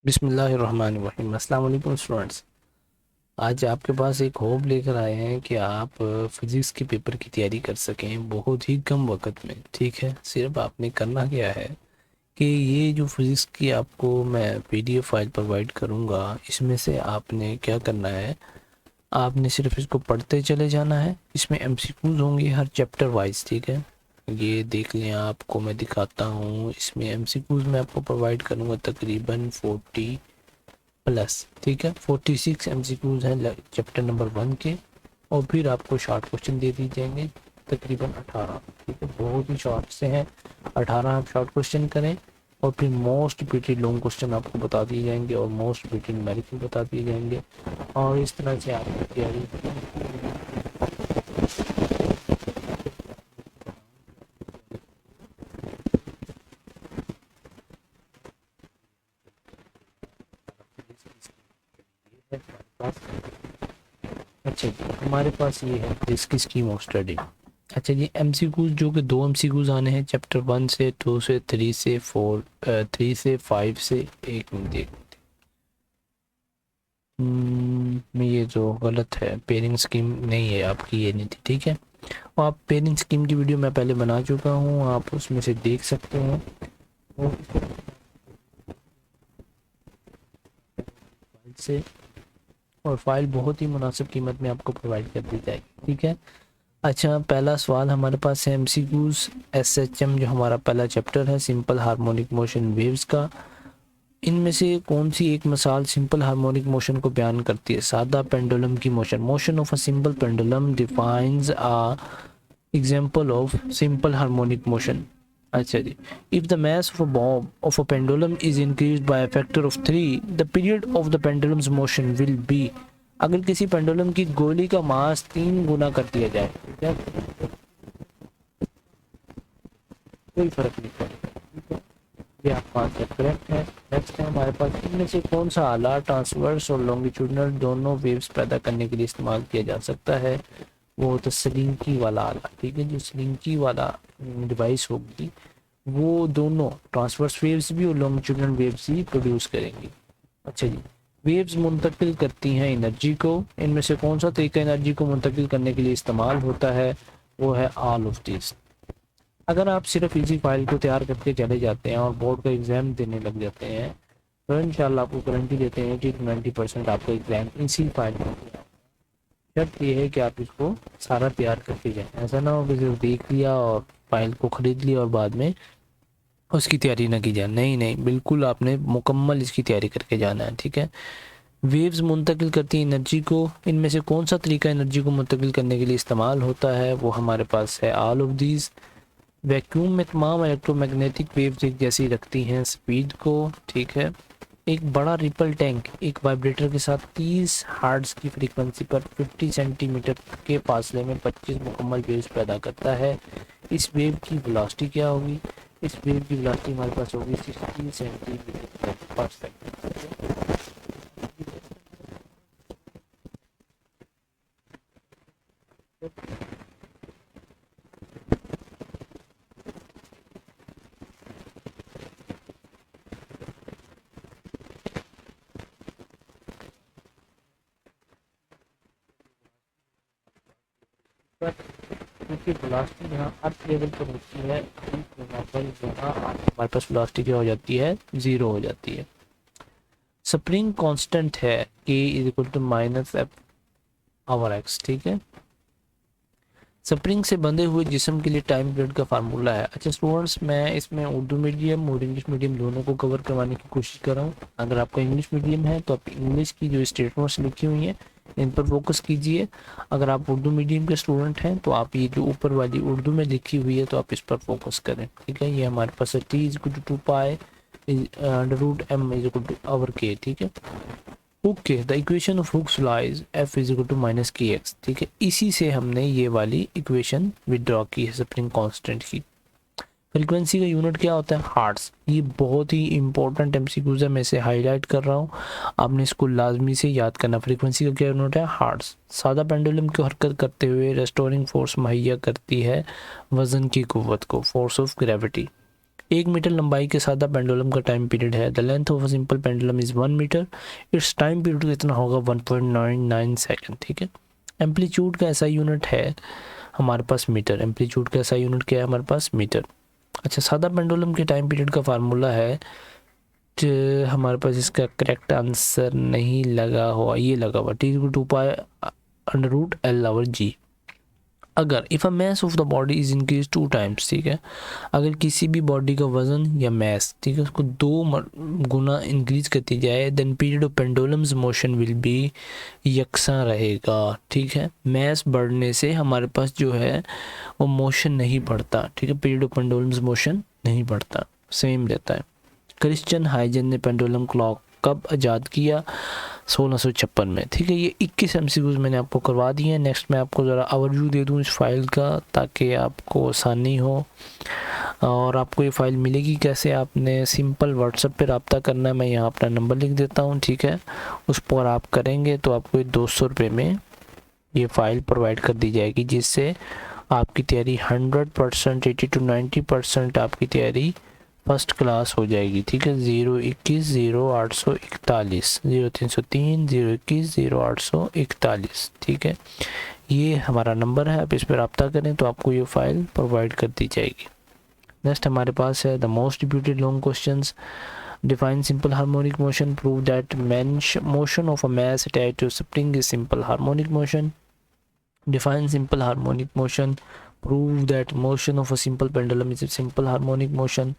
बिस्मिल्लाहिर्रहमानिर्रहीम। अस्सलाम वालेकुम स्टूडेंट्स। आज आपके पास एक होप लेकर आए हैं कि आप फिज़िक्स के पेपर की तैयारी कर सकें बहुत ही कम वक्त में। ठीक है, सिर्फ आपने करना क्या है कि ये जो फिज़िक्स की आपको मैं पीडीएफ फाइल प्रोवाइड करूँगा, इसमें से आपने क्या करना है, आपने सिर्फ इसको पढ़ते चले जाना है। इसमें एमसीक्यूज़ होंगे हर चैप्टर वाइज। ठीक है, ये देख लें, आपको मैं दिखाता हूँ। इसमें एमसीक्यूज़ मैं आपको प्रोवाइड करूँगा तकरीबन 40+। ठीक है, 46 एमसीक्यूज़ हैं चैप्टर नंबर 1 के, और फिर आपको शॉर्ट क्वेश्चन दे दिए जाएंगे तकरीबन 18। ठीक है, बहुत ही शॉर्ट से हैं। 18 आप शॉर्ट क्वेश्चन करें, और फिर मोस्ट रिपीटेड लॉन्ग क्वेश्चन आपको बता दिए जाएंगे, और मोस्ट रिपीटेड न्यूमेरिकल बता दिए जाएंगे। और इस तरह से आपकी तैयारी अच्छा जी, हमारे पास ये है जिसकी स्कीम ऑफ स्टडी। अच्छा जी, एमसीक्यूज जो कि 2 एमसीक्यूज आने हैं चैप्टर 1 से, 2 से, 3 से, 4, 3 से 5 से। एक मिनट देख, में ये जो गलत है, पेयरिंग स्कीम नहीं है आपकी, ये नहीं थी। ठीक है, और आप पेयरिंग स्कीम की वीडियो मैं पहले बना चुका हूँ, आप उसमें से देख सकते हैं। और फाइल से, और फाइल बहुत ही मुनासिब कीमत में आपको प्रोवाइड कर दी जाएगी। ठीक है, अच्छा, पहला सवाल हमारे पास है एमसीक्यूज एसएचएम, जो हमारा पहला चैप्टर है, सिंपल हार्मोनिक मोशन वेव्स का। इनमें से कौन सी एक मिसाल सिंपल हार्मोनिक मोशन को बयान करती है? सादा पेंडुलम की motion. Motion of a simple pendulum defines a example of simple harmonic motion. अच्छा जी, if the mass of a bomb of a pendulum is increased by a factor of 3, the period of the pendulum's motion will be। अगर किसी pendulum की गोली का मास 3 गुना कर दिया जाए, ठीक है, कोई फर्क नहीं पड़ेगा। ये आपका आंसर करेक्ट है। नेक्स्ट है हमारे पास, इनमें से कौन सा आला ट्रांसवर्स और लॉन्गिट्यूडनल दोनों वेव्स पैदा करने के लिए इस्तेमाल किया जा सकता है? वो होता है स्लिंकी वाला आला। ठीक है, जो स्लिंकी वाला डिवाइस होगी, वो दोनों ट्रांसवर्स वेव्स भी और लॉन्गिट्यूडनल वेव्स भी प्रोड्यूस करेंगी। अच्छा जी, वेव्स मुंतकिल करती हैं एनर्जी को। इनमें से कौन सा तरीका एनर्जी को मुंतकिल करने के लिए इस्तेमाल होता है? वो है ऑल ऑफ दिस। अगर आप सिर्फ इसी फाइल को तैयार करके चले जाते हैं और बोर्ड का एग्ज़ाम देने लग जाते हैं, तो इंशाल्लाह आपको गारंटी देते हैं कि 90% आपका एग्ज़ाम इसी फाइल में होगा। शर्त ये है कि आप इसको सारा तैयार करके जाएं। ऐसा ना हो कि सिर्फ देख लिया और फाइल को ख़रीद लिया और बाद में उसकी तैयारी ना की जाए। नहीं नहीं, बिल्कुल आपने मुकम्मल इसकी तैयारी करके जाना है। ठीक है, वेव्स मुंतकिल करती हैं एनर्जी को। इनमें से कौन सा तरीका एनर्जी को मुंतकिल करने के लिए इस्तेमाल होता है? वो हमारे पास है ऑल ऑफ दीज। वैक्यूम में तमाम इलेक्ट्रोमैग्नेटिक वेव्स एक जैसी रखती हैं स्पीड को। ठीक है, एक बड़ा रिपल टैंक एक वाइब्रेटर के साथ 30 हर्ट्ज की फ्रीक्वेंसी पर 50 सेंटीमीटर के फासले में 25 मुकम्मल वेव्स पैदा करता है। इस वेव की वेलोसिटी क्या होगी? इस वेव की वेलोसिटी हमारे पास होगी 60 सेंटीमीटर पर सेकंड। क्योंकि वेलोसिटी यहाँ अर्थ लेवल पर होती है, यहाँ पर यहाँ हमारे पास वेलोसिटी क्या हो जाती है? 0 हो जाती है। स्प्रिंग कांस्टेंट है k is equal to minus F over X. ठीक है, स्प्रिंग से बंधे हुए जिस्म के लिए टाइम पीरियड का फार्मूला है। अच्छा स्टूडेंट्स, मैं इसमें उर्दू मीडियम और इंग्लिश मीडियम दोनों को कवर करवाने की कोशिश कर रहा हूँ। अगर आपका इंग्लिश मीडियम है तो आप इंग्लिश की जो स्टेटमेंट्स लिखी हुई हैं इन पर फोकस कीजिए। अगर आप उर्दू मीडियम के स्टूडेंट हैं तो आप ये जो ऊपर वाली उर्दू में लिखी हुई है तो आप इस पर फोकस करें। ठीक है, ये हमारे पास है T is equal to 2 pi under root M is equal to over K. ठीक है, okay, the equation of Hooke's law F is equal to minus K X. ठीक है, इसी से हमने ये वाली इक्वेशन विदड्रॉ की है स्प्रिंग कांस्टेंट की। फ्रीक्वेंसी का यूनिट क्या होता है? हर्ट्ज। ये बहुत ही इंपॉर्टेंट एमसीक्यूज है, मैं इसे हाईलाइट कर रहा हूँ, आपने इसको लाजमी से याद करना। फ्रीक्वेंसी का क्या यूनिट है? हर्ट्ज। सादा पेंडुलम की हरकत करते हुए रेस्टोरिंग फोर्स मुहैया करती है वजन की कुव्वत को, फोर्स ऑफ ग्रेविटी। 1 मीटर लंबाई के सादा पेंडुलम का टाइम पीरियड है। The length of a simple pendulum is 1 metre, its time period कितना होगा 1.99 सेकेंड। ठीक है। एम्पलीट्यूड का ऐसा यूनिट है हमारे पास मीटर, एम्पलीट्यूड का ऐसा यूनिट क्या है हमारे पास मीटर। अच्छा, सादा पेंडुलम के टाइम पीरियड का फार्मूला है, हमारे पास इसका करेक्ट आंसर नहीं लगा हुआ, ये लगा हुआ T/2π√L/G। अगर if a mass of the body is increase 2 times, ठीक है, अगर किसी भी बॉडी का वजन या मास, ठीक है, उसको 2 गुना इंक्रीज करती जाए, then period of pendulum's motion will be यकसा रहेगा। ठीक है। मास बढ़ने से हमारे पास जो है वो मोशन नहीं बढ़ता। ठीक है, पीरियड ऑफ पेंडुलम्स मोशन नहीं बढ़ता, सेम रहता है। क्रिश्चियन हाइजन ने पेंडुलम क्लॉक कब आज़ाद किया? 1656 में। ठीक है, ये 21 MCQs मैंने आपको करवा दिए हैं। नेक्स्ट मैं आपको ज़रा ओवरव्यू दे दूँ इस फाइल का, ताकि आपको आसानी हो। और आपको ये फ़ाइल मिलेगी कैसे, आपने सिंपल व्हाट्सएप पे रब्ता करना है। मैं यहाँ अपना नंबर लिख देता हूँ। ठीक है, उस पर आप करेंगे तो आपको 200 रुपये में ये फ़ाइल प्रोवाइड कर दी जाएगी, जिससे आपकी तैयारी 100%, 80 to 90% आपकी तैयारी फर्स्ट क्लास हो जाएगी। ठीक है। 021-0841 0303 021-0841। ठीक है, ये हमारा नंबर है, आप इस पर रब्ता करें तो आपको ये फ़ाइल प्रोवाइड कर दी जाएगी। नेक्स्ट हमारे पास है the most repeated long questions. Define simple harmonic motion, prove that motion of a mass attached to spring is simple harmonic motion. Define simple harmonic motion, prove that motion of a simple pendulum is a simple harmonic motion।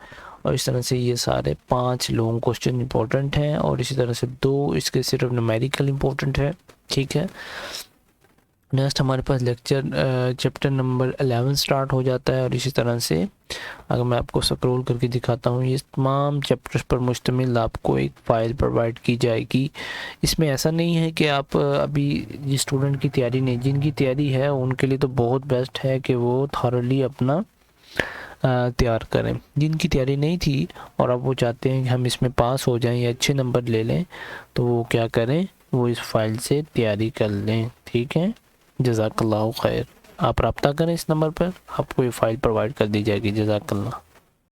और इस तरह से ये सारे 5 long question important हैं, और इसी तरह से 2 इसके सिर्फ न्यूमेरिकल इंपॉर्टेंट है। ठीक है। नेक्स्ट हमारे पास लेक्चर चैप्टर नंबर 11 स्टार्ट हो जाता है, और इसी तरह से अगर मैं आपको स्क्रॉल करके दिखाता हूँ, ये तमाम चैप्टर्स पर मुश्तमिल आपको एक फ़ाइल प्रोवाइड की जाएगी। इसमें ऐसा नहीं है कि आप अभी जिस स्टूडेंट की तैयारी नहीं, जिनकी तैयारी है उनके लिए तो बहुत बेस्ट है कि वो थॉरली अपना तैयार करें। जिनकी तैयारी नहीं थी और अब वो चाहते हैं कि हम इसमें पास हो जाएं या अच्छे नंबर ले लें, तो वो क्या करें, वो इस फाइल से तैयारी कर लें। ठीक है। जज़ाकल्लाहु खैर। आप रब्ता करें इस नंबर पर, आपको ये फ़ाइल प्रोवाइड कर दी जाएगी। जज़ाकल्लाह।